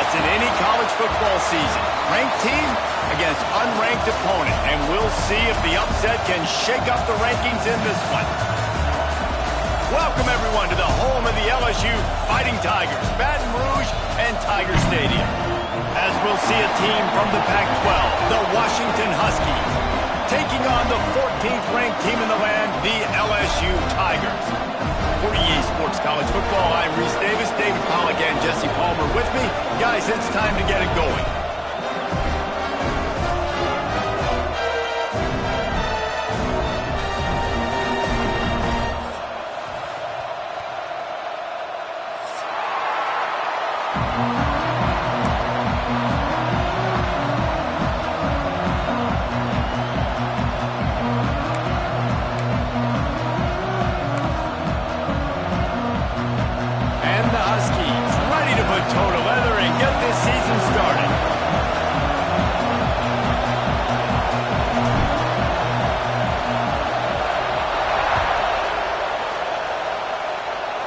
upsets in any college football season. Ranked team against unranked opponent, and we'll see if the upset can shake up the rankings in this one. Welcome, everyone, to the home of the LSU Fighting Tigers, Baton Rouge and Tiger Stadium. As we'll see a team from the Pac-12, the Washington Huskies, taking on the 14th ranked team in the land, the LSU Tigers. For EA Sports College Football, I'm Reese Davis, David Pollack and Jesse Palmer with me. Guys, it's time to get it going.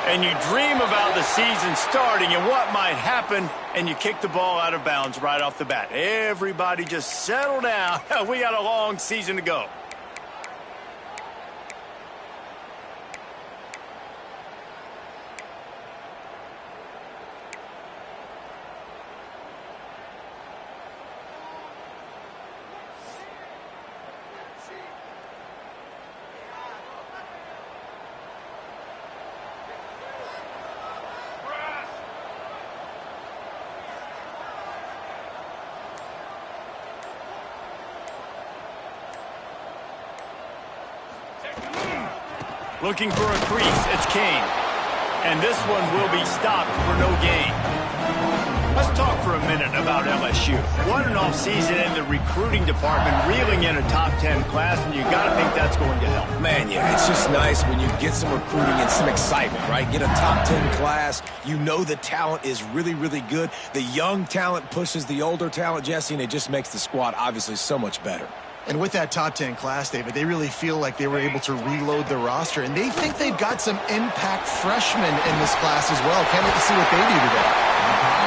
And you dream about the season starting and what might happen, and you kick the ball out of bounds right off the bat. Everybody just settle down. We got a long season to go. Looking for a crease, it's Kane. And this one will be stopped for no gain. Let's talk for a minute about LSU. What an offseason in the recruiting department, reeling in a top 10 class, and you got to think that's going to help. Man, yeah, it's just nice when you get some recruiting and some excitement, right? Get a top 10 class. You know the talent is really, really good. The young talent pushes the older talent, Jesse, and it just makes the squad obviously so much better. And with that top 10 class, David, they really feel like they were able to reload their roster. And they think they've got some impact freshmen in this class as well. Can't wait to see what they do today.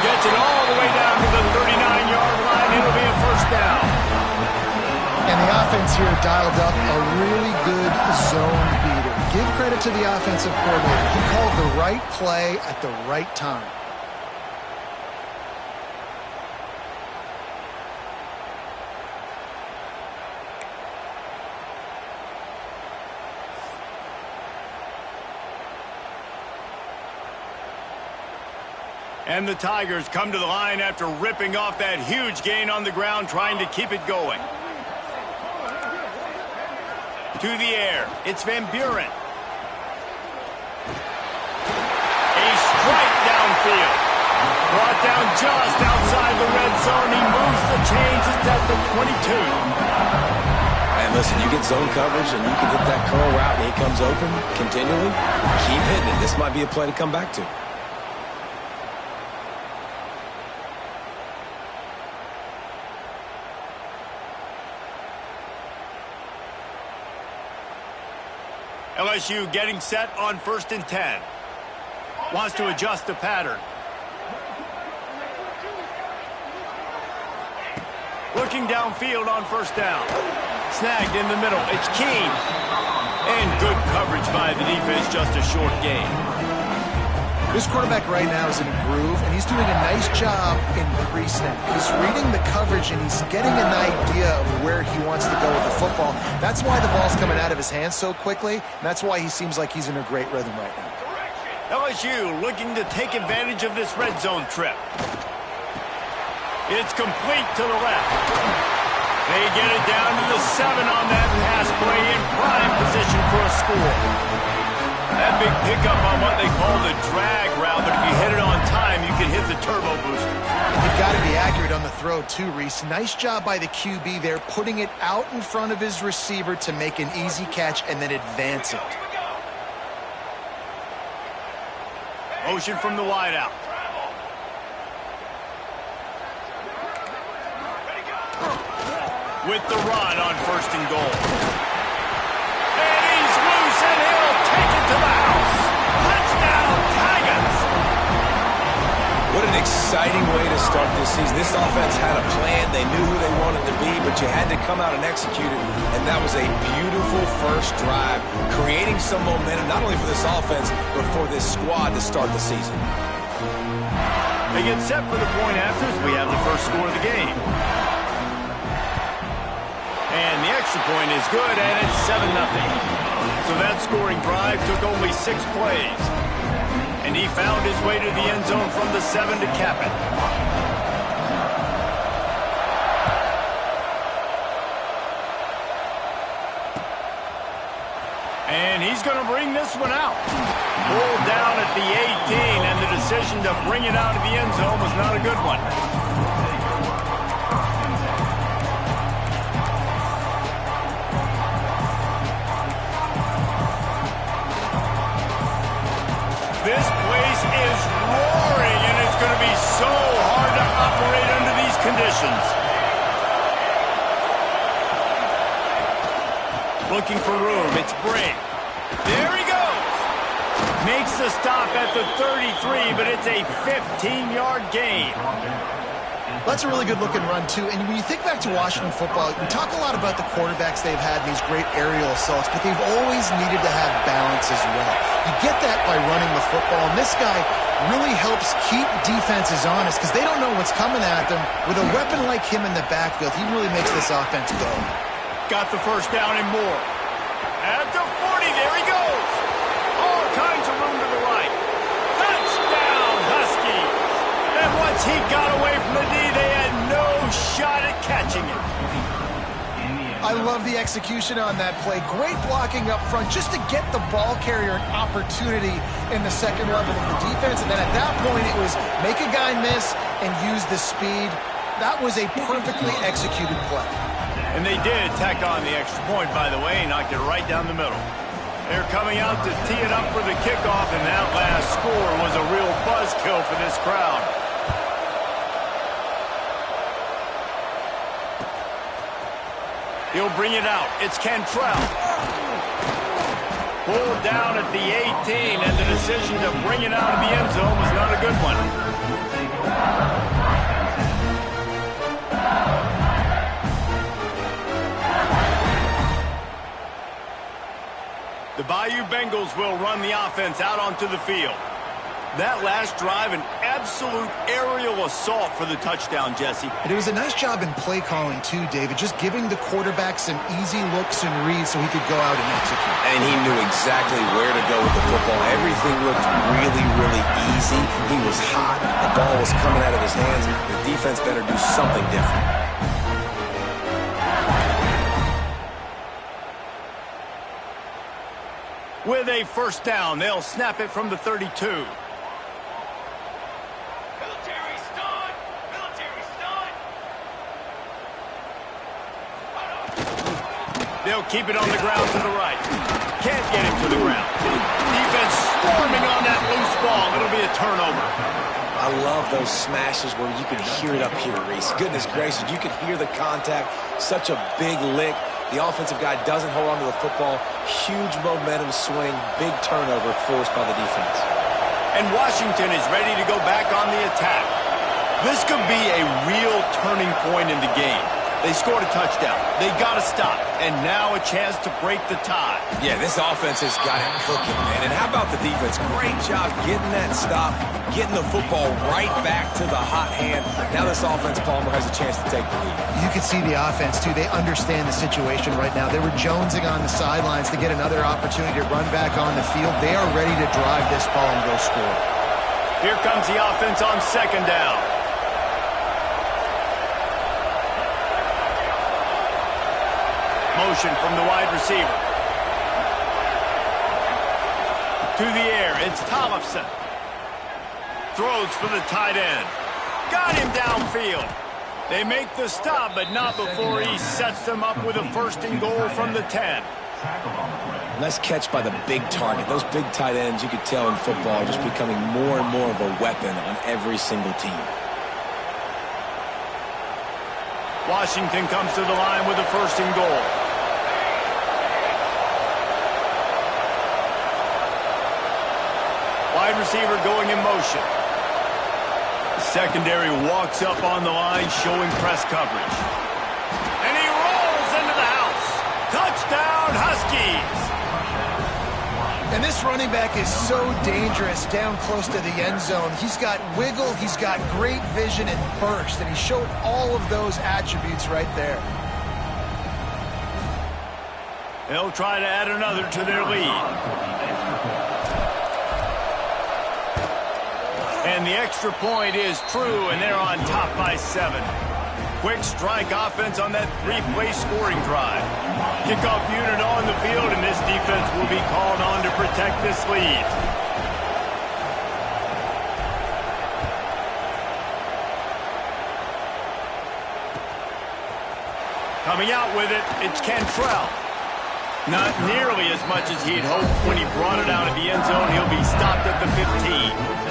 Gets it all the way down to the 39-yard line. It'll be a first down. And the offense here dialed up a really good zone beater. Give credit to the offensive coordinator. He called the right play at the right time. And the Tigers come to the line after ripping off that huge gain on the ground, trying to keep it going. To the air, it's Van Buren. A strike downfield. Brought down just outside the red zone. He moves the chains. It's at the 22. And listen, you get zone coverage and you can hit that curl route and he comes open continually. Keep hitting it. This might be a play to come back to. LSU getting set on 1st and 10. Wants to adjust the pattern. Looking downfield on 1st down. Snagged in the middle. It's Keene. And good coverage by the defense, just a short gain. This quarterback right now is in a groove, and he's doing a nice job in pre-snap. He's reading the coverage, and he's getting an idea of where he wants to go with the football. That's why the ball's coming out of his hands so quickly, and that's why he seems like he's in a great rhythm right now. LSU looking to take advantage of this red zone trip. It's complete to the left. They get it down to the 7 on that pass play in prime position for a score. That big pickup on what they call the drag route, but if you hit it on time, you can hit the turbo booster. You've got to be accurate on the throw, too, Reese. Nice job by the QB there, putting it out in front of his receiver to make an easy catch and then advance it. Motion from the wideout. With the run on 1st and goal. And he's loose, and he'll take it to the house. Touchdown, Tigers! What an exciting way to start this season. This offense had a plan. They knew who they wanted to be, but you had to come out and execute it. And that was a beautiful first drive, creating some momentum, not only for this offense, but for this squad to start the season. They get set for the point afters. We have the first score of the game. And the extra point is good, and it's 7-0. So that scoring drive took only 6 plays. And he found his way to the end zone from the 7 to cap it. And he's going to bring this one out. Pulled down at the 18, and the decision to bring it out of the end zone was not a good one. This place is roaring, and it's going to be so hard to operate under these conditions. Looking for room. It's Bray. There he goes. Makes the stop at the 33, but it's a 15-yard gain. That's a really good-looking run, too. And when you think back to Washington football, we talk a lot about the quarterbacks they've had in these great aerial assaults, but they've always needed to have balance as well. You get that by running the football, and this guy really helps keep defenses honest because they don't know what's coming at them. With a weapon like him in the backfield, he really makes this offense go. Got the first down and more. At the 40, there he goes. All kinds of room to the right. Touchdown, Huskies. And once he got away from the D, they had no shot at catching it. I love the execution on that play. Great blocking up front just to get the ball carrier an opportunity in the second level of the defense. And then at that point, it was make a guy miss and use the speed. That was a perfectly executed play. And they did tack on the extra point, by the way, knocked it right down the middle. They're coming out to tee it up for the kickoff, and that last score was a real buzzkill for this crowd. He'll bring it out. It's Cantrell. Pulled down at the 18, and the decision to bring it out of the end zone was not a good one. The Bayou Bengals will run the offense out onto the field. That last drive, an absolute aerial assault for the touchdown, Jesse. And it was a nice job in play calling, too, David, just giving the quarterback some easy looks and reads so he could go out and execute. And he knew exactly where to go with the football. Everything looked really, really easy. He was hot. The ball was coming out of his hands. The defense better do something different. With a first down, they'll snap it from the 32. They'll keep it on the ground to the right. Can't get him to the ground. Defense storming on that loose ball. It'll be a turnover. I love those smashes where you can hear it up here, Reese. Goodness gracious, you can hear the contact. Such a big lick. The offensive guy doesn't hold on to the football. Huge momentum swing. Big turnover forced by the defense. And Washington is ready to go back on the attack. This could be a real turning point in the game. They scored a touchdown. They got to stop. And now a chance to break the tie. Yeah, this offense has got it cooking, man. And how about the defense? Great job getting that stop, getting the football right back to the hot hand. Now this offense, Palmer, has a chance to take the lead. You can see the offense, too. They understand the situation right now. They were jonesing on the sidelines to get another opportunity to run back on the field. They are ready to drive this ball and go score. Here comes the offense on second down. Motion from the wide receiver. To the air, it's Tollefson. Throws for the tight end. Got him downfield. They make the stop, but not before he sets them up with a first and goal from the 10. Nice catch by the big target. Those big tight ends, you could tell in football, are just becoming more and more of a weapon on every single team. Washington comes to the line with a first and goal. Wide receiver going in motion. secondary walks up on the line, showing press coverage. And he rolls into the house. Touchdown, Huskies! And this running back is so dangerous down close to the end zone. He's got wiggle, he's got great vision and burst, and he showed all of those attributes right there. They'll try to add another to their lead. And the extra point is true, and they're on top by 7. Quick strike offense on that 3-play scoring drive. Kickoff unit on the field, and this defense will be called on to protect this lead. Coming out with it, it's Cantrell. Not nearly as much as he'd hoped when he brought it out of the end zone. He'll be stopped at the 15.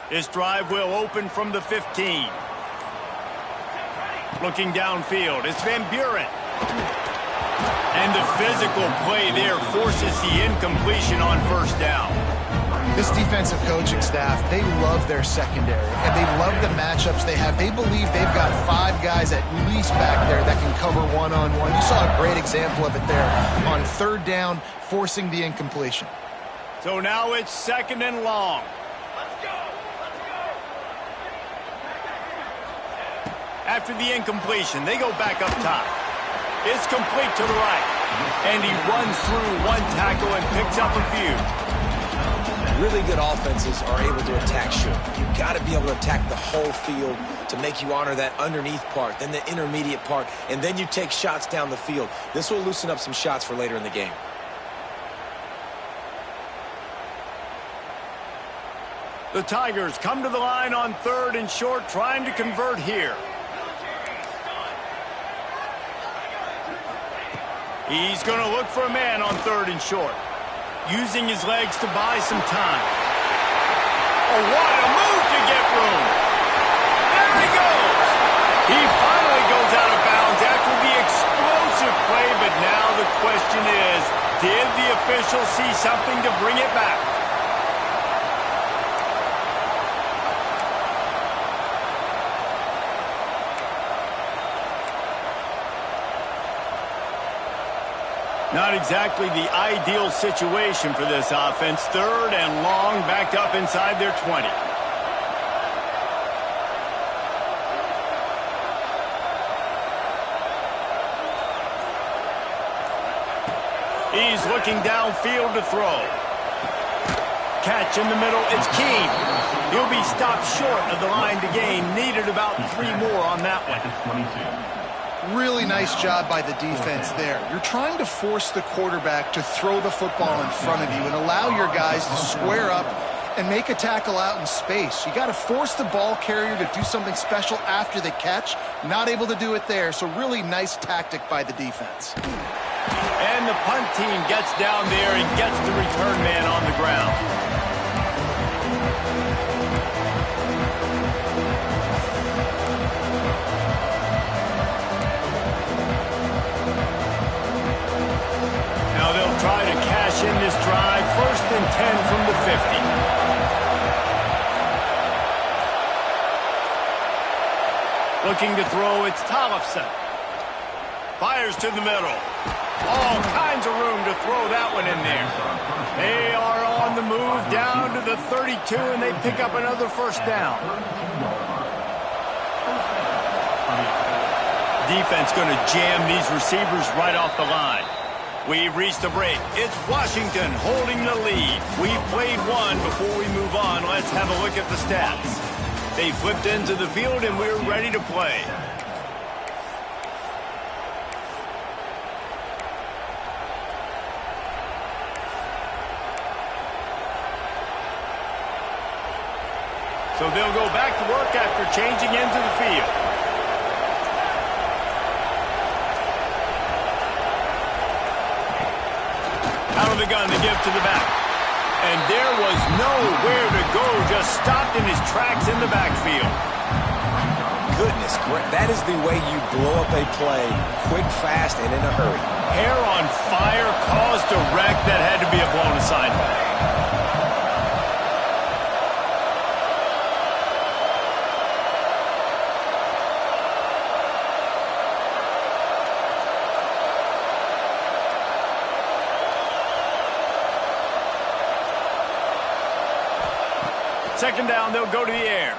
This drive will open from the 15. Looking downfield, it's Van Buren. And the physical play there forces the incompletion on first down. This defensive coaching staff, they love their secondary, and they love the matchups they have. They believe they've got 5 guys at least back there that can cover one-on-one. You saw a great example of it there on third down, forcing the incompletion. So now it's 2nd and long. After the incompletion, they go back up top. It's complete to the right. And he runs through one tackle and picks up a few. Really good offenses are able to attack short. You've got to be able to attack the whole field to make you honor that underneath part, then the intermediate part, and then you take shots down the field. This will loosen up some shots for later in the game. The Tigers come to the line on 3rd and short, trying to convert here. He's going to look for a man on 3rd and short, using his legs to buy some time. Oh, what a move to get room. There he goes. He finally goes out of bounds after the explosive play, but now the question is, did the official see something to bring it back? Not exactly the ideal situation for this offense. 3rd and long, backed up inside their 20. He's looking downfield to throw. Catch in the middle, it's Keene. He'll be stopped short of the line to gain. Needed about 3 more on that one. Really nice job by the defense there. You're trying to force the quarterback to throw the football in front of you and allow your guys to square up and make a tackle out in space. You got to force the ball carrier to do something special after the catch. Not able to do it there, so really nice tactic by the defense. And the punt team gets down there and gets the return man on the ground. Try to cash in this drive. 1st and 10 from the 50. Looking to throw, it's Tollefson. Fires to the middle. All kinds of room to throw that one in there. They are on the move down to the 32, and they pick up another 1st down. Defense going to jam these receivers right off the line. We've reached the break. It's Washington holding the lead. We've played one. Before we move on, let's have a look at the stats. They flipped into the field, and we're ready to play. So they'll go back to work after changing into the field. Out of the gun to give to the back. And there was nowhere to go, just stopped in his tracks in the backfield. Goodness, that is the way you blow up a play, quick, fast, and in a hurry. Hair on fire, caused a wreck that had to be a blown assignment. Second down, they'll go to the air.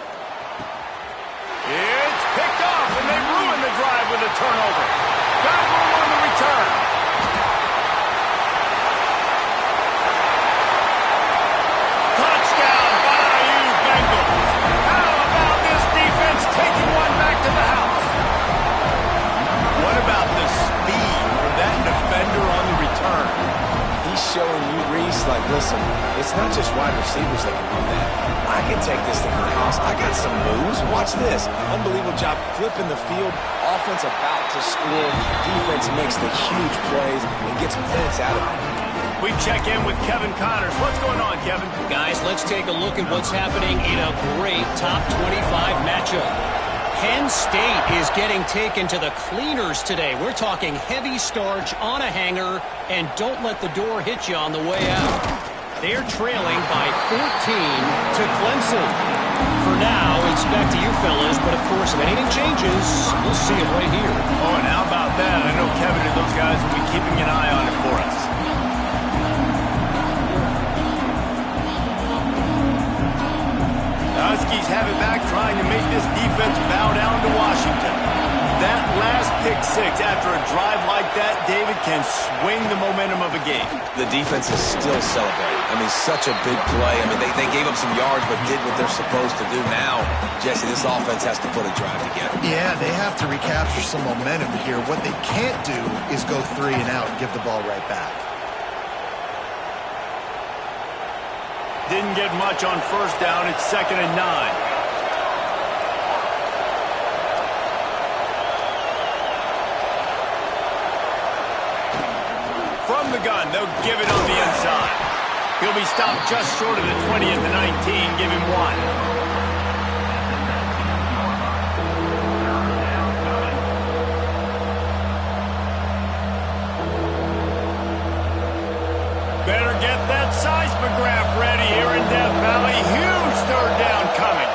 It's picked off, and they ruin the drive with a turnover. Got room on the return. Touchdown, Bayou Bengals. How about this defense taking one back to the house? What about the speed for that defender on the return? He's showing you, Reese, like, listen, it's not just wide receivers that can do that. I can take this thing to the house. I got some moves. Watch this. Unbelievable job flipping the field. Offense about to score. Defense makes the huge plays and gets points out of it. We check in with Kevin Connors. What's going on, Kevin? Guys, let's take a look at what's happening in a great top 25 matchup. Penn State is getting taken to the cleaners today. We're talking heavy starch on a hanger, and don't let the door hit you on the way out. They're trailing by 14 to Clemson. For now, it's back to you fellas, but of course, if anything changes, we'll see it right here. Oh, and how about that? I know Kevin and those guys will be keeping an eye on it for us. The Huskies have it back, trying to make this defense bow down to Washington. That last pick six after a drive like that, David, can swing the momentum of a game. The defense is still celebrating. I mean, such a big play. I mean, they gave up some yards but did what they're supposed to do. Now, Jesse, this offense has to put a drive together. Yeah, they have to recapture some momentum here. What they can't do is go 3 and out and give the ball right back. Didn't get much on first down. It's 2nd and 9. From the gun, they'll give it on the inside. He'll be stopped just short of the 20 at the 19. Give him 1. Better get that seismograph ready here in Death Valley. Huge third down coming.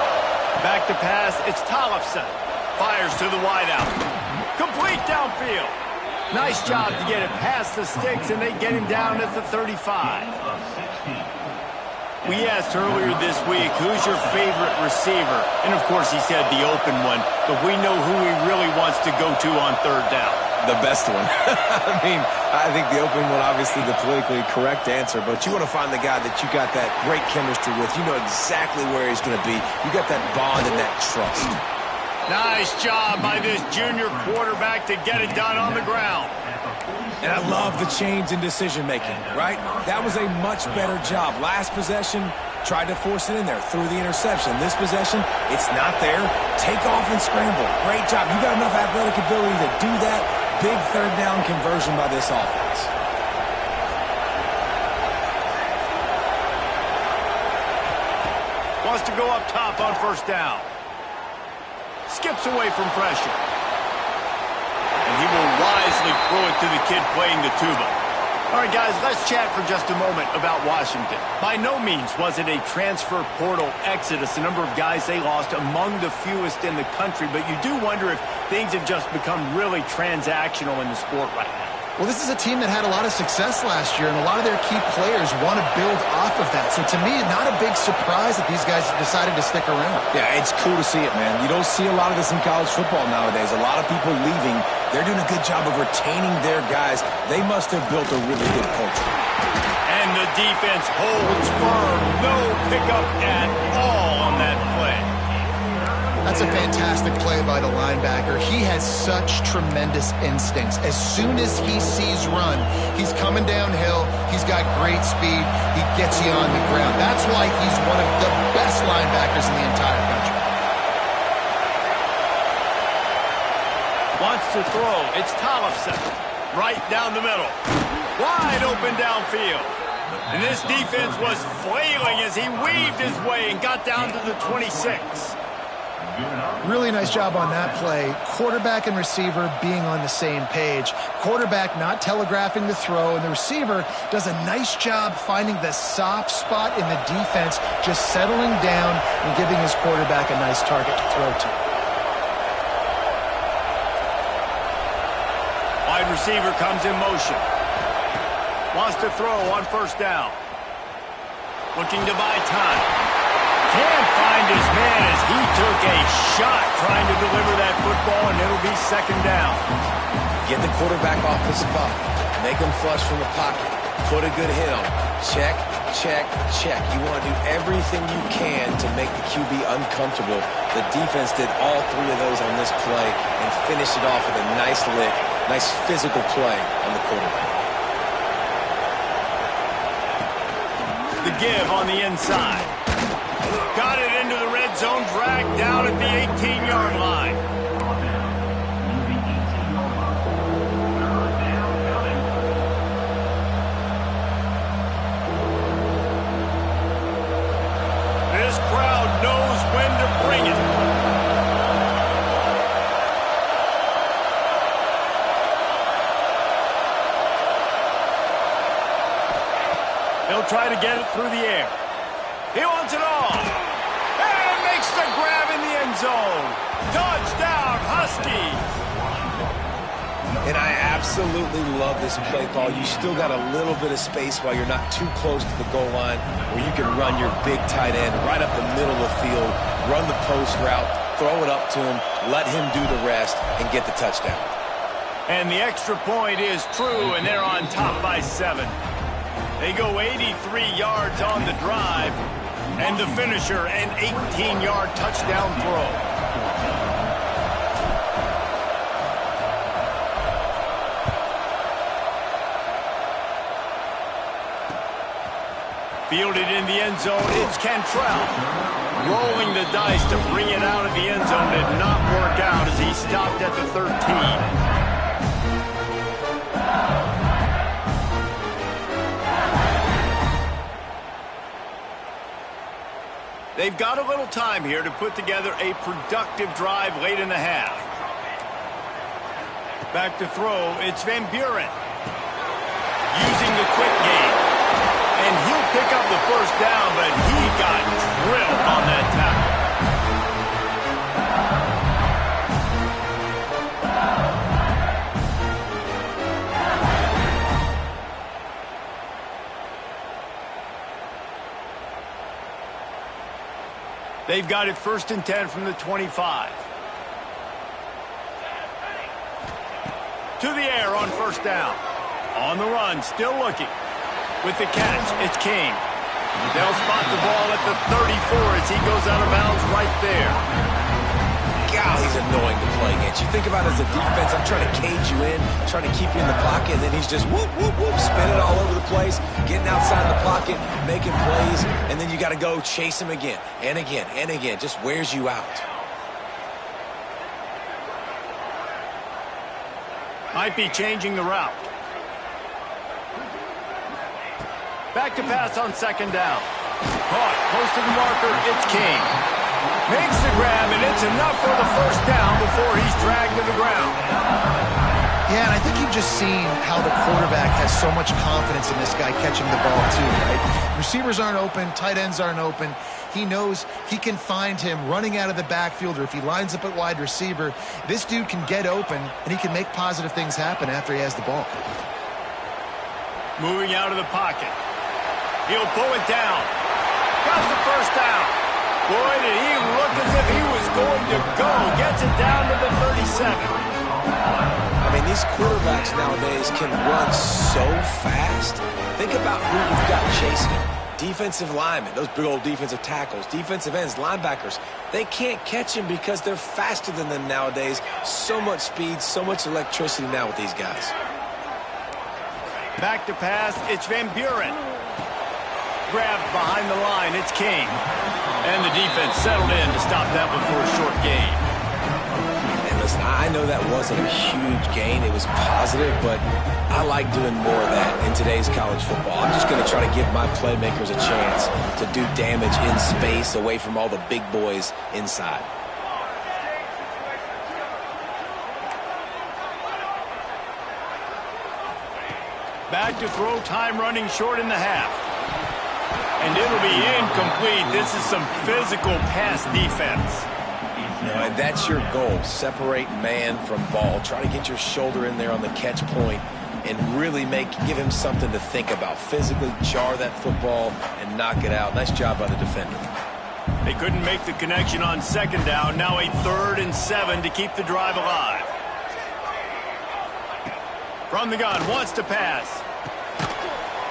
Back to pass, it's Tollefson. Fires to the wideout. Complete downfield. Nice job to get it past the sticks, and they get him down at the 35. We asked earlier this week, who's your favorite receiver? And, of course, he said the open one, but we know who he really wants to go to on third down. The best one. I mean, I think the open one, obviously the politically correct answer, but you want to find the guy that you got that great chemistry with. You know exactly where he's going to be. You got that bond and that trust. Nice job by this junior quarterback to get it done on the ground. And I love the change in decision-making, right? That was a much better job. Last possession, tried to force it in there, threw the interception. This possession, it's not there. Take off and scramble. Great job. You got enough athletic ability to do that. Big third down conversion by this offense. Wants to go up top on first down. Skips away from pressure. And he will wisely throw it to the kid playing the tuba. All right, guys, let's chat for just a moment about Washington. By no means was it a transfer portal exodus, the number of guys they lost among the fewest in the country, but you do wonder if things have just become really transactional in the sport right now. Well, this is a team that had a lot of success last year, and a lot of their key players want to build off of that. So to me, not a big surprise that these guys decided to stick around. Yeah, it's cool to see it, man. You don't see a lot of this in college football nowadays. A lot of people leaving. They're doing a good job of retaining their guys. They must have built a really good culture. And the defense holds firm. No pickup at all on that play. That's a fantastic play by the linebacker. He has such tremendous instincts. As soon as he sees run, he's coming downhill. He's got great speed. He gets you on the ground. That's why he's one of the best linebackers in the entire country. Wants to throw. It's Tollefson. right down the middle. Wide open downfield. And this defense was flailing as he weaved his way and got down to the 26. Really nice job on that play. Quarterback and receiver being on the same page. Quarterback not telegraphing the throw, and the receiver does a nice job finding the soft spot in the defense, just settling down and giving his quarterback a nice target to throw to. Wide receiver comes in motion. Wants to throw on first down. Looking to buy time. Can't find his man as he took a shot trying to deliver that football, and it'll be second down. Get the quarterback off the spot. Make him flush from the pocket. Put a good hit on him. Check, check, check. You want to do everything you can to make the QB uncomfortable. The defense did all three of those on this play and finished it off with a nice lick, nice physical play on the quarterback. The give on the inside. Got it into the red zone, dragged down at the 18-yard line. This crowd knows when to bring it. He'll try to get it through the air. He wants it all. And makes the grab in the end zone. Touchdown, Husky. And I absolutely love this play call. You still got a little bit of space while you're not too close to the goal line where you can run your big tight end right up the middle of the field, run the post route, throw it up to him, let him do the rest, and get the touchdown. And the extra point is true, and they're on top by 7. They go 83 yards on the drive, and the finisher, an 18-yard touchdown throw. Fielded in the end zone, it's Cantrell. Rolling the dice to bring it out of the end zone did not work out as he stopped at the 13. They've got a little time here to put together a productive drive late in the half. Back to throw, it's Van Buren. Using the quick game. And he'll pick up the first down, but he got drilled on that tackle. They've got it 1st and 10 from the 25. To the air on first down. On the run, still looking. With the catch, it's King. They'll spot the ball at the 34 as he goes out of bounds right there. God, he's annoying to play against. You think about it as a defense, I'm trying to cage you in, trying to keep you in the pocket, and then he's just whoop, whoop, whoop, spinning all over the place, getting outside the pocket, making plays, and then you got to go chase him again, and again, and again. Just wears you out. Might be changing the route. Back to pass on second down. Caught, close to the marker, it's King. Makes the grab, and it's enough for the first down before he's dragged to the ground. Yeah, and I think you've just seen how the quarterback has so much confidence in this guy catching the ball too, right? Receivers aren't open, tight ends aren't open. He knows he can find him running out of the backfield, or if he lines up at wide receiver, this dude can get open, and he can make positive things happen after he has the ball. Moving out of the pocket. He'll pull it down. Got the first down. Boy, did he look as if he was going to go. Gets it down to the 37. I mean, these quarterbacks nowadays can run so fast. Think about who you've got chasing him. Defensive linemen, those big old defensive tackles, defensive ends, linebackers. They can't catch him because they're faster than them nowadays. So much speed, so much electricity now with these guys. Back to pass, it's Van Buren. Grabbed behind the line, it's King. And the defense settled in to stop that one for a short gain. And Listen, I know that wasn't a huge gain. It was positive, but I like doing more of that in today's college football. I'm just going to try to give my playmakers a chance to do damage in space away from all the big boys inside. Back to throw, time running short in the half. And it'll be incomplete. This is some physical pass defense. And that's your goal. Separate man from ball. Try to get your shoulder in there on the catch point and really give him something to think about. Physically jar that football and knock it out. Nice job by the defender. They couldn't make the connection on second down. Now a 3rd and 7 to keep the drive alive. From the gun, wants to pass.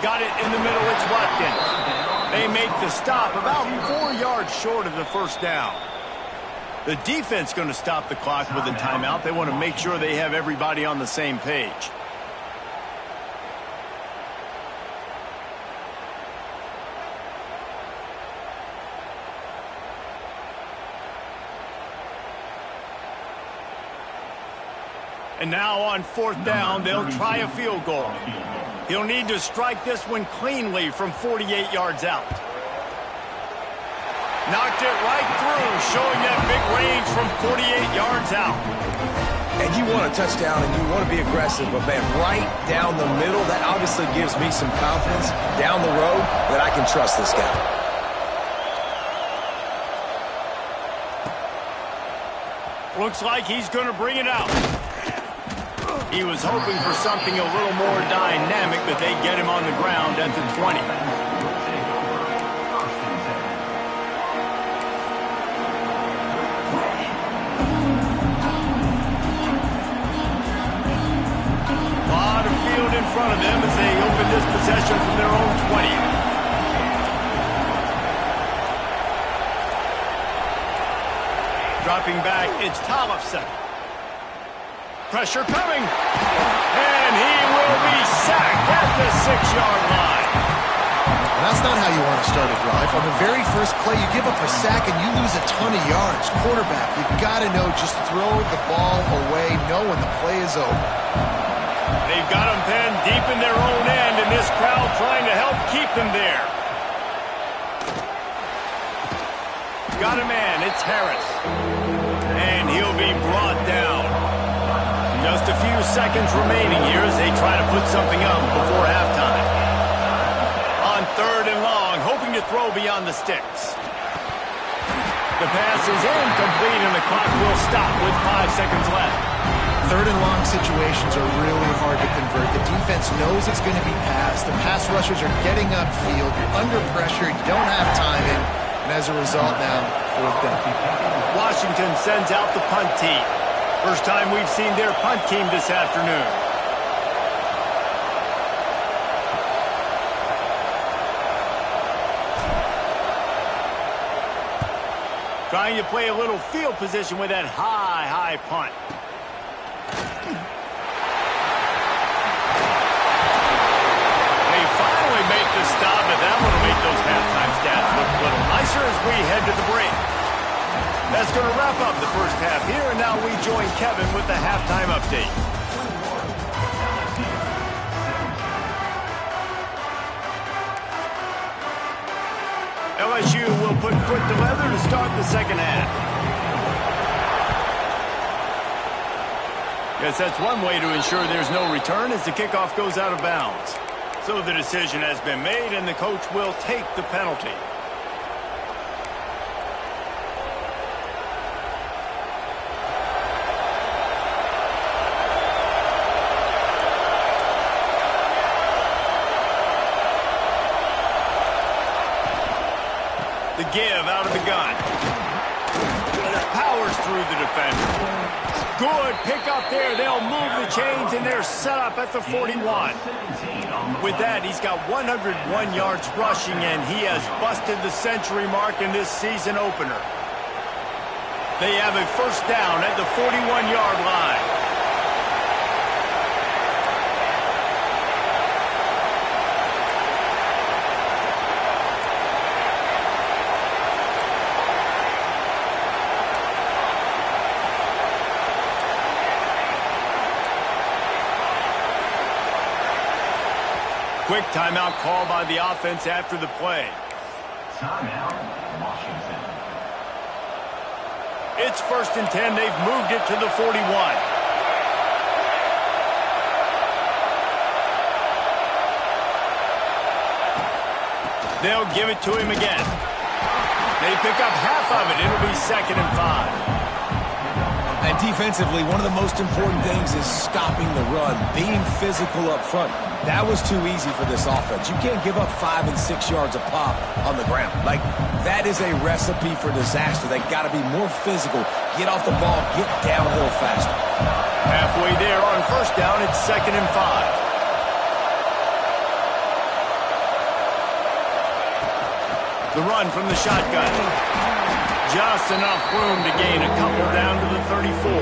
Got it in the middle, it's Watkins. They make the stop about 4 yards short of the first down. The defense going to stop the clock with a timeout. They want to make sure they have everybody on the same page. And now on 4th down, they'll try a field goal. He'll need to strike this one cleanly from 48 yards out. Knocked it right through, showing that big range from 48 yards out. And you want a touchdown and you want to be aggressive, but man, right down the middle, that obviously gives me some confidence down the road that I can trust this guy. Looks like he's going to bring it out. He was hoping for something a little more dynamic, but they get him on the ground at the 20. A lot of field in front of them as they open this possession from their own 20. Dropping back, it's Tollefson. Pressure coming, and he will be sacked at the 6-yard line. And that's not how you want to start a drive. On the very first play, you give up a sack and you lose a ton of yards. Quarterback, you've got to know, just throw the ball away, know when the play is over. They've got him penned deep in their own end, and this crowd trying to help keep them there. Got a man, it's Harris. And he'll be brought down. Just a few seconds remaining here as they try to put something up before halftime. On 3rd and long, hoping to throw beyond the sticks. The pass is incomplete and the clock will stop with 5 seconds left. 3rd and long situations are really hard to convert. The defense knows it's going to be passed. The pass rushers are getting upfield. You're under pressure. You don't have timing. And as a result now, 4th down. Washington sends out the punt team. First time we've seen their punt team this afternoon. Trying to play a little field position with that high punt. They finally make the stop, but that one will make those halftime stats look a little nicer as we head to the break. That's going to wrap up the first half here, and now we join Kevin with the halftime update. LSU will put foot to leather to start the second half. Yes, that's one way to ensure there's no return as the kickoff goes out of bounds. So the decision has been made, and the coach will take the penalty. The give out of the gun. Powers through the defender. Good pick up there. They'll move the chains, and they're set up at the 41. With that, he's got 101 yards rushing, and he has busted the century mark in this season opener. They have a first down at the 41-yard line. Quick timeout call by the offense after the play. Timeout, Washington. It's 1st and 10. They've moved it to the 41. They'll give it to him again. They pick up half of it. It'll be 2nd and 5. And defensively, one of the most important things is stopping the run, being physical up front. That was too easy for this offense. You can't give up 5 and 6 yards a pop on the ground. Like, that is a recipe for disaster. They got to be more physical, get off the ball, get downhill faster. Halfway there on 1st down, it's 2nd and 5. The run from the shotgun. Just enough room to gain a couple down to the 34.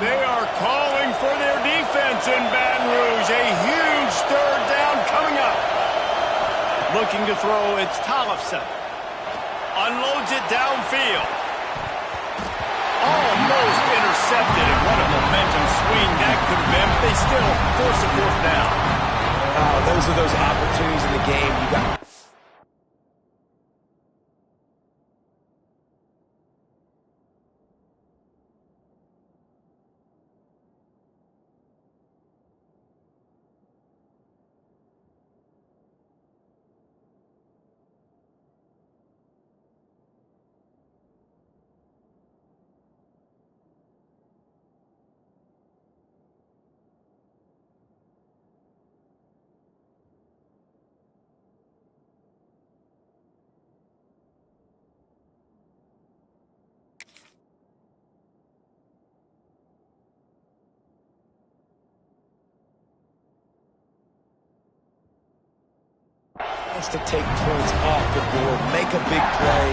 They are calling for their defense in Baton Rouge. A huge 3rd down coming up. Looking to throw, it's Tollefson. Unloads it downfield. Almost intercepted, and what a momentum swing that could have been, but they still force a 4th down. Oh, those are those opportunities in the game. You got. To take points off the board, make a big play,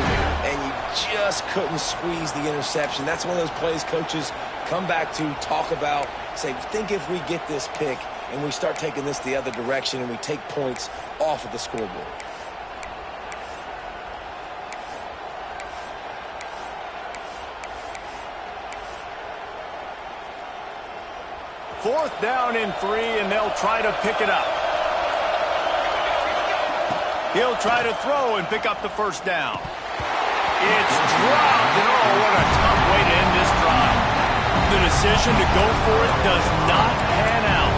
and you just couldn't squeeze the interception. That's one of those plays coaches come back to, talk about, say, think if we get this pick and we start taking this the other direction and we take points off of the scoreboard. Fourth down and 3, and they'll try to pick it up. He'll try to throw and pick up the 1st down. It's dropped, and oh, what a tough way to end this drive. The decision to go for it does not pan out.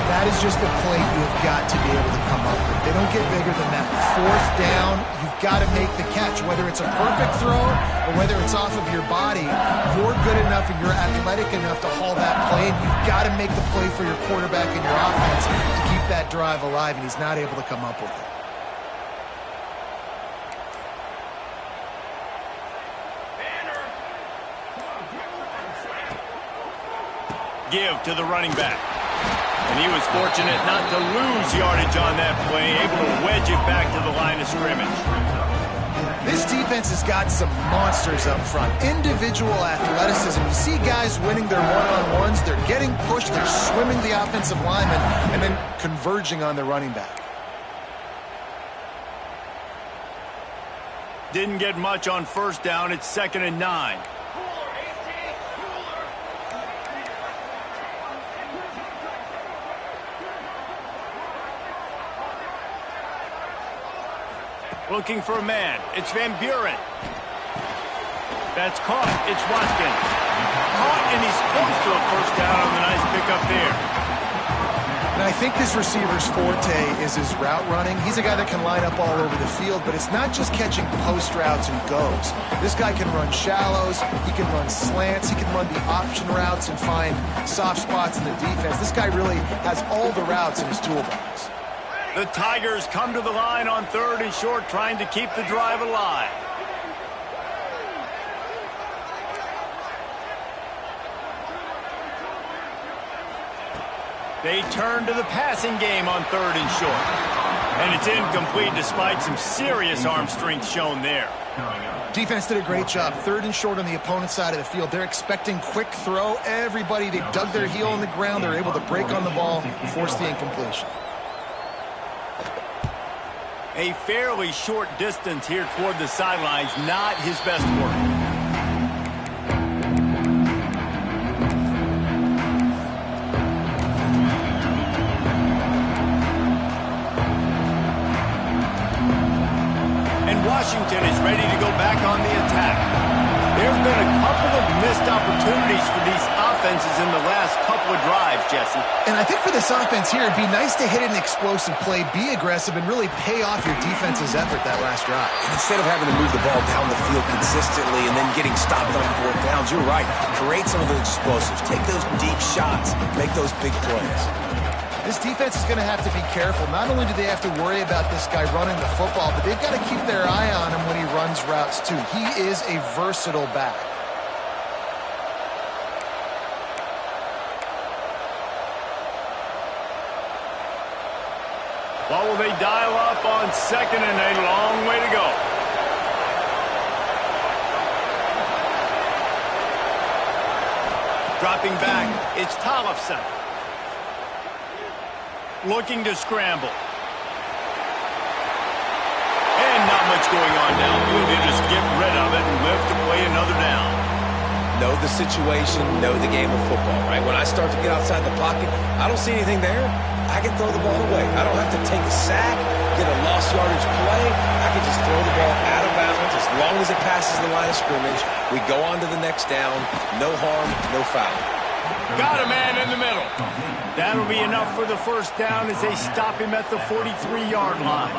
That is just a play you've got to be able to come up with. They don't get bigger than that. 4th down, you've got to make the catch. Whether it's a perfect throw or whether it's off of your body, you're good enough and you're athletic enough to haul that play, and you've got to make the play for your quarterback and your offense to keep that drive alive, and he's not able to come up with it. Give to the running back. And he was fortunate not to lose yardage on that play, able to wedge it back to the line of scrimmage. This defense has got some monsters up front. Individual athleticism. You see guys winning their one-on-ones. They're getting pushed. They're swimming the offensive lineman and then converging on the running back. Didn't get much on 1st down. It's 2nd and 9. Looking for a man. It's Van Buren. That's caught. It's Watkins. Caught, and he's close to a 1st down on the nice pickup there. And I think this receiver's forte is his route running. He's a guy that can line up all over the field, but it's not just catching post routes and goes. This guy can run shallows. He can run slants. He can run the option routes and find soft spots in the defense. This guy really has all the routes in his toolbox. The Tigers come to the line on 3rd and short, trying to keep the drive alive. They turn to the passing game on 3rd and short. And it's incomplete despite some serious arm strength shown there. Defense did a great job. 3rd and short on the opponent's side of the field. They're expecting quick throw. Everybody, they dug their heel in the ground. They're able to break on the ball, force the incompletion. A fairly short distance here toward the sidelines, not his best work. Washington is ready to go back on the attack. There have been a couple of missed opportunities for these offenses in the last couple of drives, Jesse. And I think for this offense here, it'd be nice to hit an explosive play, be aggressive, and really pay off your defense's effort that last drive. And instead of having to move the ball down the field consistently and then getting stopped on 4th downs, you're right. Create some of those explosives. Take those deep shots. Make those big plays. This defense is going to have to be careful. Not only do they have to worry about this guy running the football, but they've got to keep their eye on him when he runs routes too. He is a versatile back. What will they dial up on 2nd and a long way to go? Dropping back, it's Tollefson. Looking to scramble. And not much going on downfield. They just get rid of it and live to play another down. Know the situation, know the game of football, right? When I start to get outside the pocket, I don't see anything there. I can throw the ball away. I don't have to take a sack, get a lost yardage play. I can just throw the ball out of bounds as long as it passes the line of scrimmage. We go on to the next down. No harm, no foul. Got a man in the middle. That'll be enough for the first down as they stop him at the 43-yard line.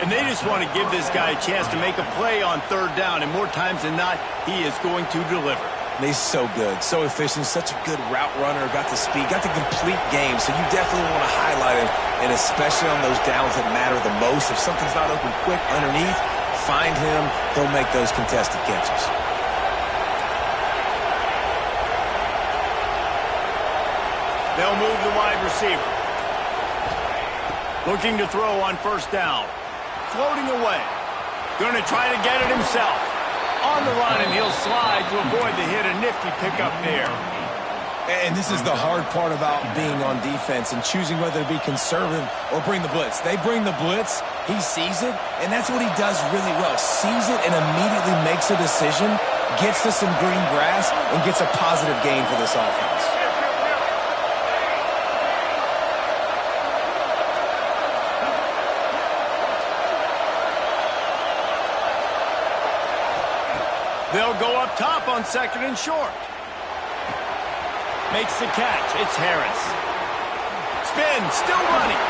And they just want to give this guy a chance to make a play on 3rd down, and more times than not, he is going to deliver. And he's so good, so efficient, such a good route runner, got the speed, got the complete game, so you definitely want to highlight him, and especially on those downs that matter the most. If something's not open quick underneath, find him, he'll make those contested catches. They'll move the wide receiver. Looking to throw on 1st down. Floating away. Going to try to get it himself. On the run, and he'll slide to avoid the hit. A nifty pickup there. And this is the hard part about being on defense and choosing whether to be conservative or bring the blitz. They bring the blitz, he sees it, and that's what he does really well. Sees it and immediately makes a decision, gets to some green grass, and gets a positive gain for this offense. They'll go up top on 2nd and short. Makes the catch. It's Harris. Spin, still running.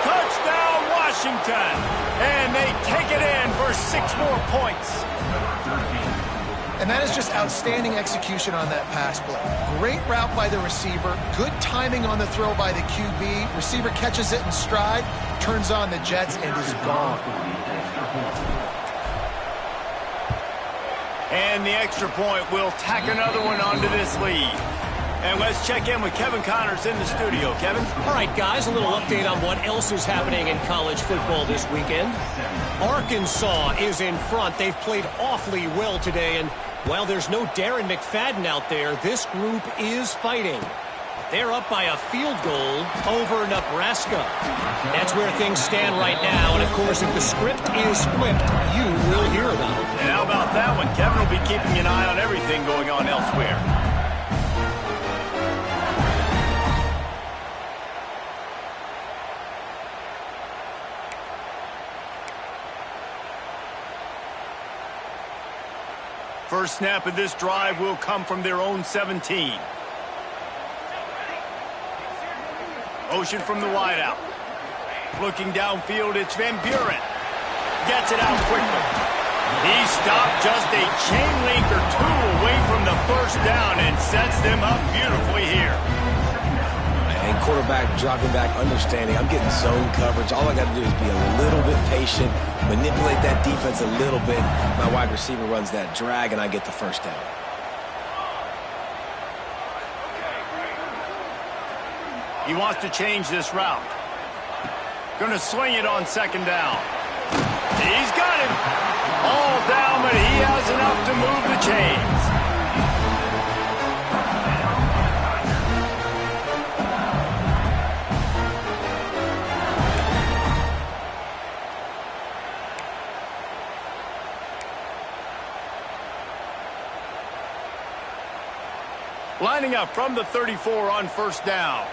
Touchdown, Washington. And they take it in for 6 more points. And that is just outstanding execution on that pass play. Great route by the receiver. Good timing on the throw by the QB. Receiver catches it in stride, turns on the jets, and is gone. And the extra point will tack another one onto this lead. And let's check in with Kevin Connors in the studio. Kevin? All right, guys, a little update on what else is happening in college football this weekend. Arkansas is in front. They've played awfully well today, and while there's no Darren McFadden out there, this group is fighting. They're up by a field goal over Nebraska. That's where things stand right now. And, of course, if the script is flipped, you will hear about it. And how about that one? Kevin will be keeping an eye on everything going on elsewhere. First snap of this drive will come from their own 17. Motion from the wideout. Looking downfield, it's Van Buren. Gets it out quickly. He stopped just a chain link or 2 away from the first down and sets them up beautifully here. And quarterback dropping back, understanding I'm getting zone coverage. All I got to do is be a little bit patient, manipulate that defense a little bit. My wide receiver runs that drag, and I get the first down. He wants to change this route. Going to swing it on 2nd down. He's got him. All enough to move the chains. Lining up from the 34 on first down.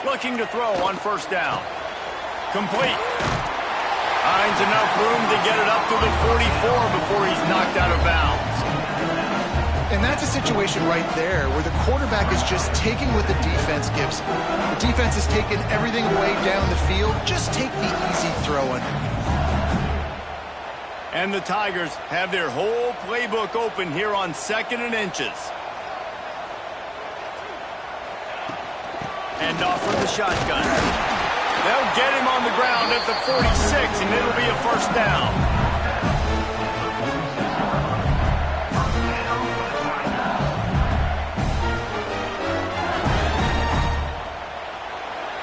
Looking to throw on first down. Complete. Finds enough room to get it up to the 44 before he's knocked out of bounds. And that's a situation right there where the quarterback is just taking what the defense gives him. The defense has taken everything away down the field. Just take the easy throw underneath. And the Tigers have their whole playbook open here on 2nd and inches. And off from the shotgun. They'll get him on the ground at the 46, and it'll be a first down.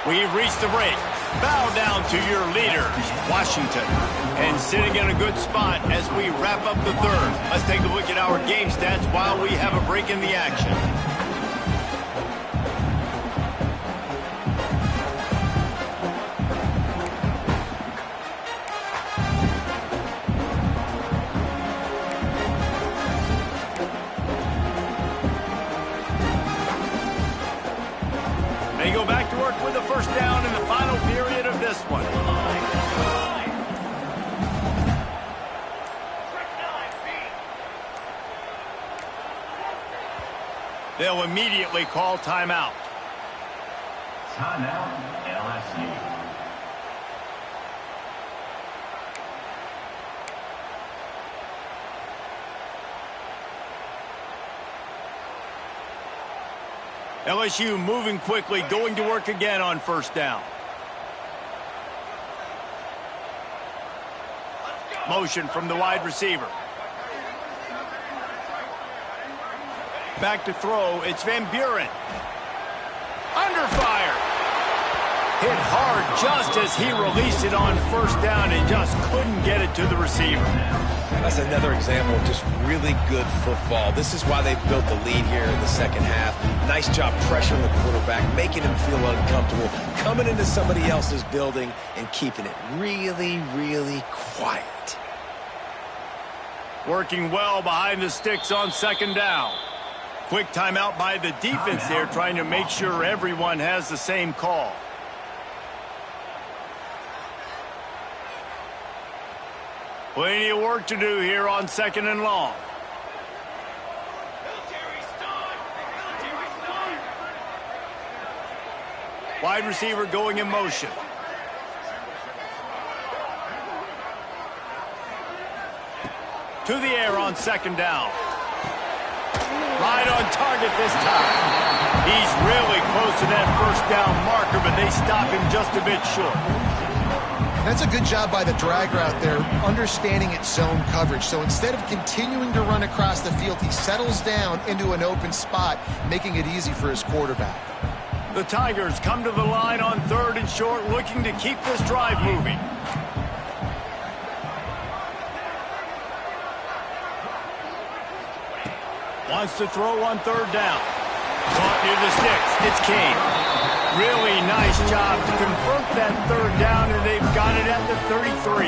We've reached the break. Bow down to your leaders, Washington. And sitting in a good spot as we wrap up the third. Let's take a look at our game stats while we have a break in the action. They go back to work with a first down in the final period of this one. They'll immediately call timeout. Timeout, LSU. LSU moving quickly, going to work again on first down. Motion from the wide receiver. Back to throw, it's Van Buren. Under fire. Hit hard just as he released it on first down and just couldn't get it to the receiver. That's another example of just really good football. This is why they've built the lead here in the second half. Nice job pressuring the quarterback, making him feel uncomfortable, coming into somebody else's building and keeping it really, really quiet. Working well behind the sticks on second down. Quick timeout by the defense there, trying to make sure everyone has the same call. Plenty of work to do here on 2nd and long. Wide receiver going in motion. To the air on second down. Right on target this time. He's really close to that first down marker, but they stop him just a bit short. That's a good job by the drag route there, understanding its zone coverage. So instead of continuing to run across the field, he settles down into an open spot, making it easy for his quarterback. The Tigers come to the line on 3rd and short, looking to keep this drive moving. Wants to throw on 3rd down. Caught near the sticks. It's Kane. Really nice job to convert that 3rd down, and they've got it at the 33.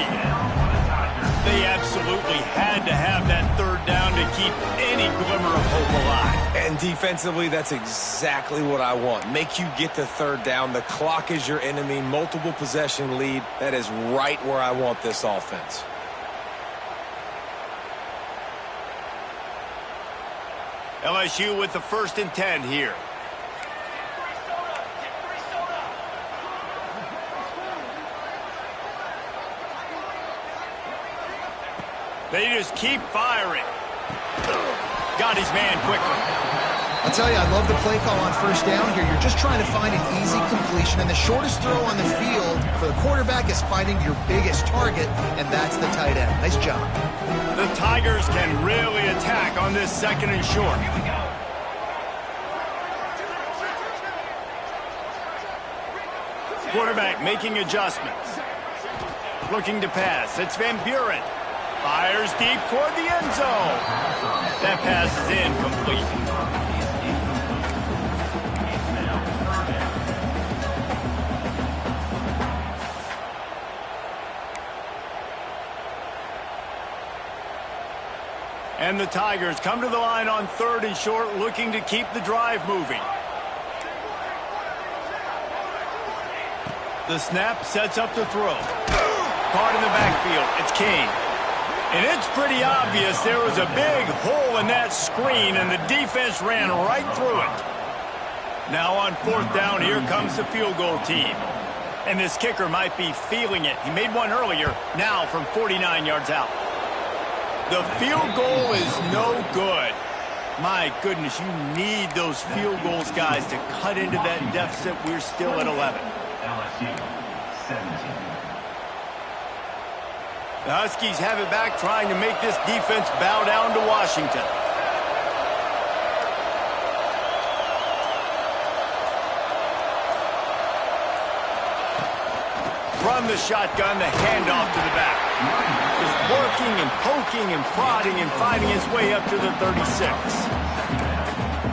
They absolutely had to have that 3rd down to keep any glimmer of hope alive. And defensively, that's exactly what I want. Make you get the 3rd down. The clock is your enemy. Multiple possession lead. That is right where I want this offense. LSU with the 1st and 10 here. They just keep firing. Got his man quickly. I'll tell you, I love the play call on first down here. You're just trying to find an easy completion, and the shortest throw on the field for the quarterback is finding your biggest target, and that's the tight end. Nice job. The Tigers can really attack on this 2nd and short. Quarterback making adjustments. Looking to pass. It's Van Buren. Fires deep toward the end zone. That pass is incomplete. And the Tigers come to the line on 3rd and short, looking to keep the drive moving. The snap sets up the throw. Caught in the backfield. It's King. And it's pretty obvious there was a big hole in that screen, and the defense ran right through it. Now on 4th down, here comes the field goal team. And this kicker might be feeling it. He made one earlier, now from 49 yards out. The field goal is no good. My goodness, you need those field goals, guys, to cut into that deficit. We're still at 11. LSU 17. The Huskies have it back, trying to make this defense bow down to Washington. From the shotgun, the handoff to the back. Just working and poking and prodding and finding his way up to the 36.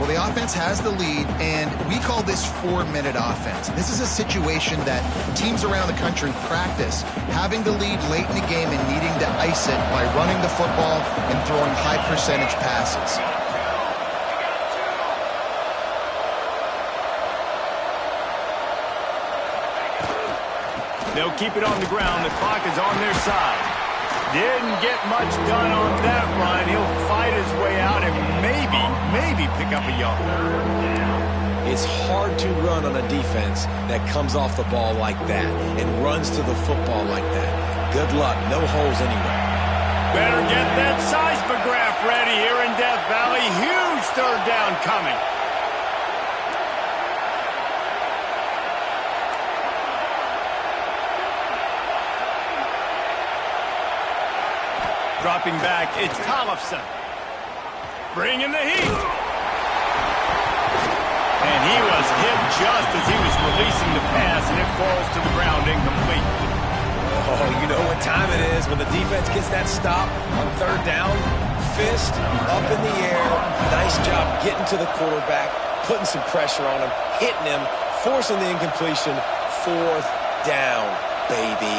Well, the offense has the lead, and we call this 4-minute offense. This is a situation that teams around the country practice, having the lead late in the game and needing to ice it by running the football and throwing high-percentage passes. They'll keep it on the ground. The clock is on their side. Didn't get much done on that run. He'll fight his way out and maybe pick up a yard. It's hard to run on a defense that comes off the ball like that and runs to the football like that. Good luck. No holes anywhere. Better get that seismograph ready here in Death Valley. Huge 3rd down coming. Dropping back, it's Tollefson. Bringing the heat. And he was hit just as he was releasing the pass, and it falls to the ground incomplete. Oh, you know what time it is when the defense gets that stop on 3rd down. Fist up in the air. Nice job getting to the quarterback, putting some pressure on him, hitting him, forcing the incompletion. 4th down, baby.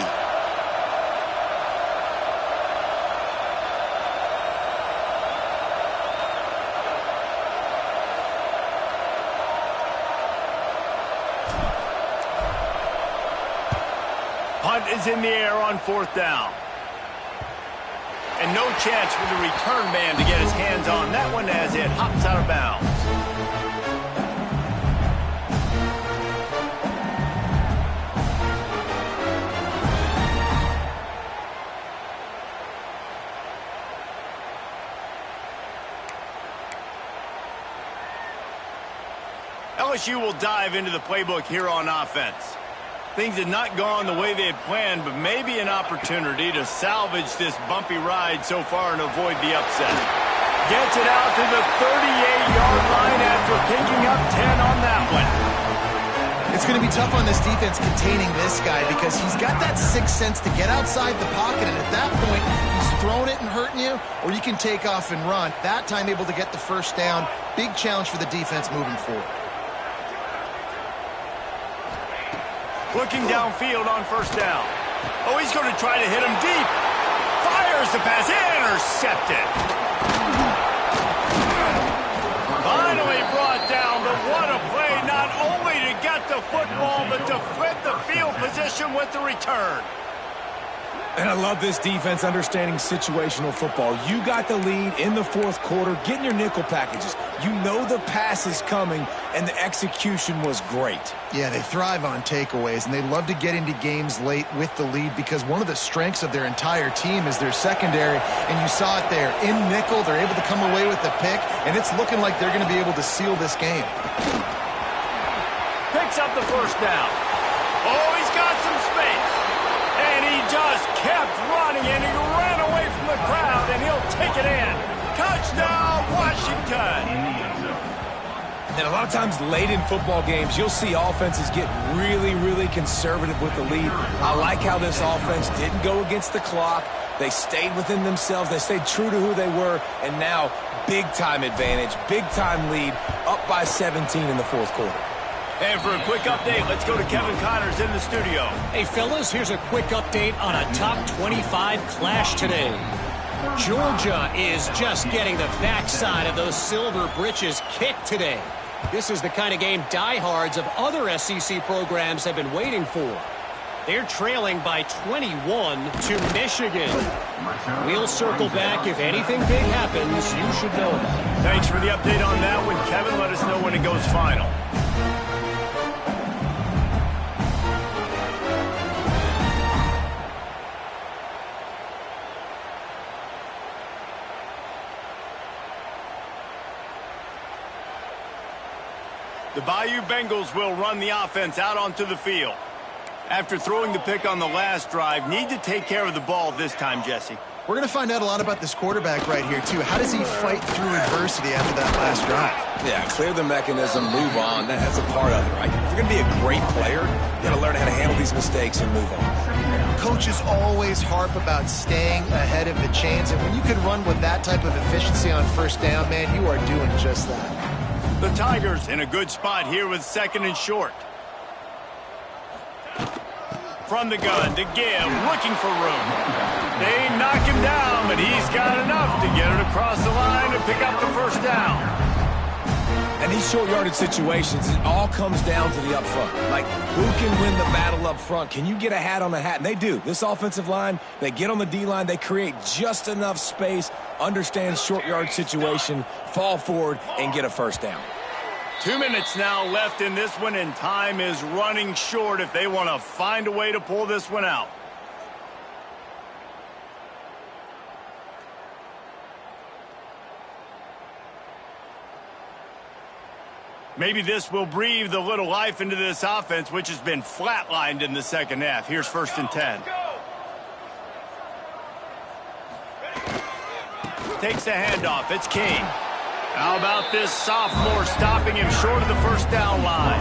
Punt is in the air on 4th down. And no chance for the return man to get his hands on that one as it hops out of bounds. LSU will dive into the playbook here on offense. Things had not gone the way they had planned, but maybe an opportunity to salvage this bumpy ride so far and avoid the upset. Gets it out to the 38-yard line after picking up 10 on that one. It's going to be tough on this defense containing this guy because he's got that sixth sense to get outside the pocket, and at that point, he's throwing it and hurting you, or you can take off and run. That time able to get the 1st down. Big challenge for the defense moving forward. Looking downfield on 1st down. Oh, he's going to try to hit him deep. Fires the pass. Intercepted. Finally brought down, but what a play. Not only to get the football, but to flip the field position with the return. And I love this defense understanding situational football. You got the lead in the 4th quarter, getting your nickel packages. You know the pass is coming, and the execution was great. Yeah, they thrive on takeaways, and they love to get into games late with the lead because one of the strengths of their entire team is their secondary, and you saw it there. In nickel, they're able to come away with the pick, and it's looking like they're going to be able to seal this game. Picks up the 1st down. Oh, he's got some space. And he just kept running, and he ran away from the crowd, and he'll take it in. Touchdown, Washington! And a lot of times late in football games, you'll see offenses get really, really conservative with the lead. I like how this offense didn't go against the clock. They stayed within themselves. They stayed true to who they were. And now, big-time advantage, big-time lead, up by 17 in the fourth quarter. And for a quick update, let's go to Kevin Connors in the studio. Hey, fellas, here's a quick update on a top 25 clash today. Georgia is just getting the backside of those silver britches kicked today. This is the kind of game diehards of other SEC programs have been waiting for. They're trailing by 21 to Michigan. We'll circle back if anything big happens. You should know that. Thanks for the update on that one, Kevin. Let us know when it goes final. The Bayou Bengals will run the offense out onto the field. After throwing the pick on the last drive, need to take care of the ball this time, Jesse. We're going to find out a lot about this quarterback right here, too. How does he fight through adversity after that last drive? Yeah, clear the mechanism, move on. That's a part of it, right? If you're going to be a great player, you got to learn how to handle these mistakes and move on. Coaches always harp about staying ahead of the chains, and when you can run with that type of efficiency on first down, man, you are doing just that. The Tigers in a good spot here with 2nd and short. From the gun to give, looking for room. They knock him down, but he's got enough to get it across the line and pick up the first down. And these short yardage situations, it all comes down to the up front. Like, who can win the battle up front? Can you get a hat on the hat? And they do. This offensive line, they get on the D-line, they create just enough space, understand short yard situation, fall forward, and get a first down. 2 minutes now left in this one, and time is running short if they want to find a way to pull this one out. Maybe this will breathe a little life into this offense, which has been flatlined in the second half. Here's 1st and 10. Takes the handoff. It's King. How about this sophomore stopping him short of the first down line?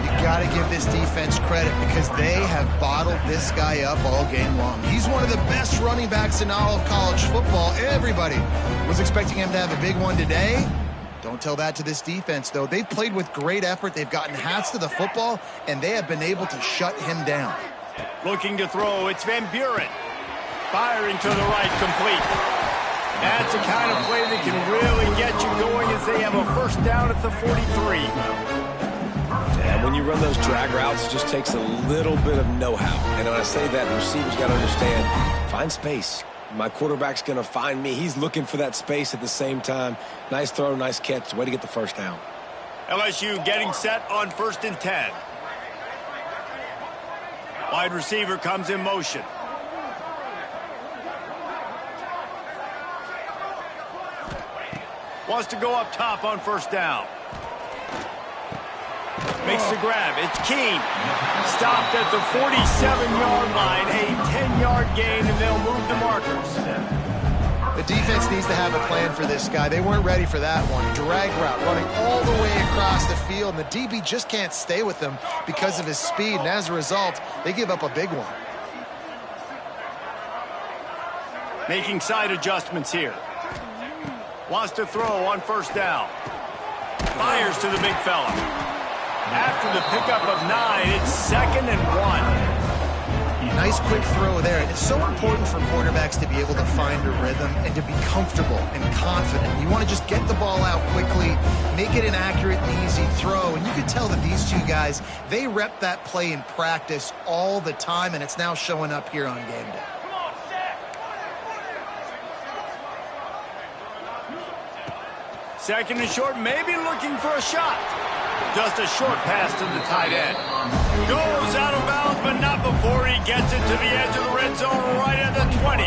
You got to give this defense credit because they have bottled this guy up all game long. He's one of the best running backs in all of college football. Everybody was expecting him to have a big one today. Don't tell that to this defense, though. They've played with great effort. They've gotten hats to the football, and they have been able to shut him down. Looking to throw, it's Van Buren. Firing to the right, complete. That's the kind of play that can really get you going as they have a first down at the 43. And when you run those drag routes, it just takes a little bit of know-how. And when I say that, the receiver's got to understand, find space. My quarterback's going to find me. He's looking for that space at the same time. Nice throw, nice catch. Way to get the first down. LSU getting set on 1st and 10. Wide receiver comes in motion. Wants to go up top on first down. Makes the grab. It's Keene. Stopped at the 47-yard line. A 10-yard gain, and they'll move the markers. The defense needs to have a plan for this guy. They weren't ready for that one. Drag route running all the way across the field, and the DB just can't stay with him because of his speed, and as a result, they give up a big one. Making side adjustments here. Wants to throw on first down. Fires to the big fella. After the pickup of 9, it's 2nd and 1. Nice quick throw there. And it's so important for quarterbacks to be able to find a rhythm and to be comfortable and confident. You want to just get the ball out quickly, make it an accurate and easy throw. And you can tell that these two guys, they rep that play in practice all the time, and it's now showing up here on game day. Second and short, maybe looking for a shot. Just a short pass to the tight end. Goes out of bounds, but not before he gets it to the edge of the red zone right at the 20.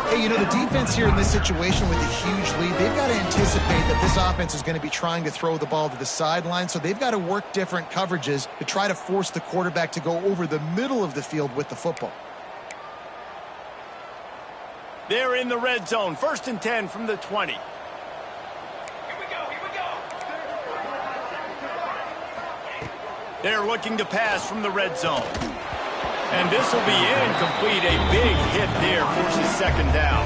Hey, you know, the defense here in this situation with a huge lead, they've got to anticipate that this offense is going to be trying to throw the ball to the sideline, so they've got to work different coverages to try to force the quarterback to go over the middle of the field with the football. They're in the red zone. 1st and 10 from the 20. They're looking to pass from the red zone. And this will be incomplete. A big hit there forces second down.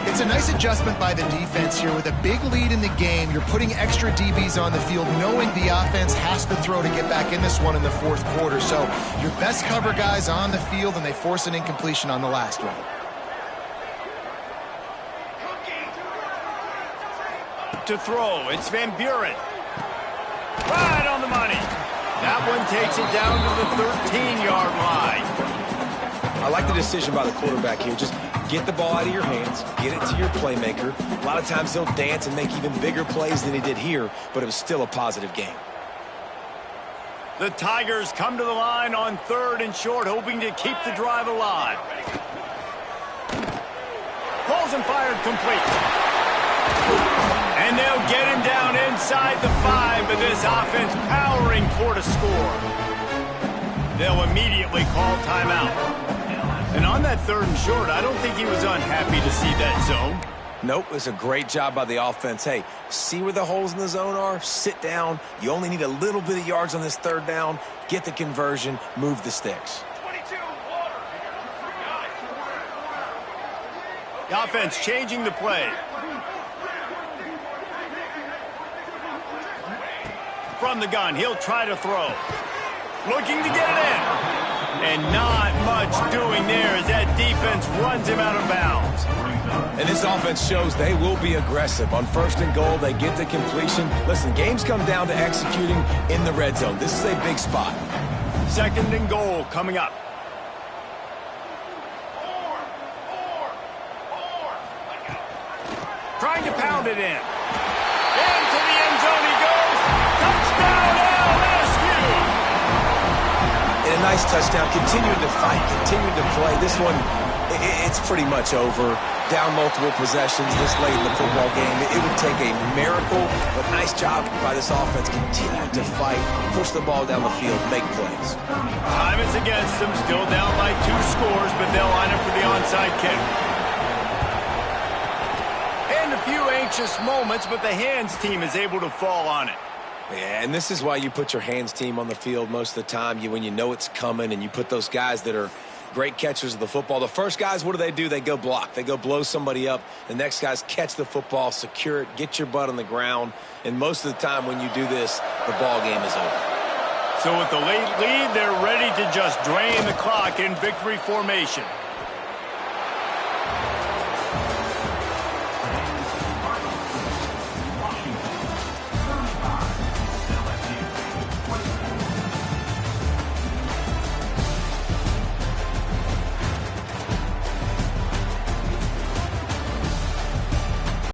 It's a nice adjustment by the defense here. With a big lead in the game, you're putting extra DBs on the field, knowing the offense has to throw to get back in this one in the fourth quarter. So your best cover guys on the field, and they force an incompletion on the last one. To throw, it's Van Buren. Right on the money. That one takes it down to the 13-yard line. I like the decision by the quarterback here. Just get the ball out of your hands, get it to your playmaker. A lot of times he'll dance and make even bigger plays than he did here, but it was still a positive game. The Tigers come to the line on 3rd and short, hoping to keep the drive alive. Pulls and fired complete. And they'll get him down inside the 5, but this offense powering for the score. They'll immediately call timeout. And on that 3rd and short, I don't think he was unhappy to see that zone. Nope, it's a great job by the offense. Hey, see where the holes in the zone are? Sit down. You only need a little bit of yards on this 3rd down. Get the conversion, move the sticks. The offense changing the play. From the gun, he'll try to throw. Looking to get it in. And not much doing there as that defense runs him out of bounds. And this offense shows they will be aggressive. On 1st and goal, they get the completion. Listen, games come down to executing in the red zone. This is a big spot. 2nd and goal coming up. Trying to pound it in. Into the end zone he goes. Touchdown, LSU! And a nice touchdown. Continuing to fight, continuing to play. This one, it's pretty much over. Down multiple possessions this late in the football game. It would take a miracle, but nice job by this offense. Continuing to fight, push the ball down the field, make plays. Time is against them. Still down by 2 scores, but they'll line up for the onside kick. And a few anxious moments, but the hands team is able to fall on it. Yeah, and this is why you put your hands team on the field most of the time. When you know it's coming, and you put those guys that are great catchers of the football. The first guys, what do? They go block. They go blow somebody up. The next guys catch the football, secure it, get your butt on the ground. And most of the time when you do this, the ball game is over. So with the late lead, they're ready to just drain the clock in victory formation.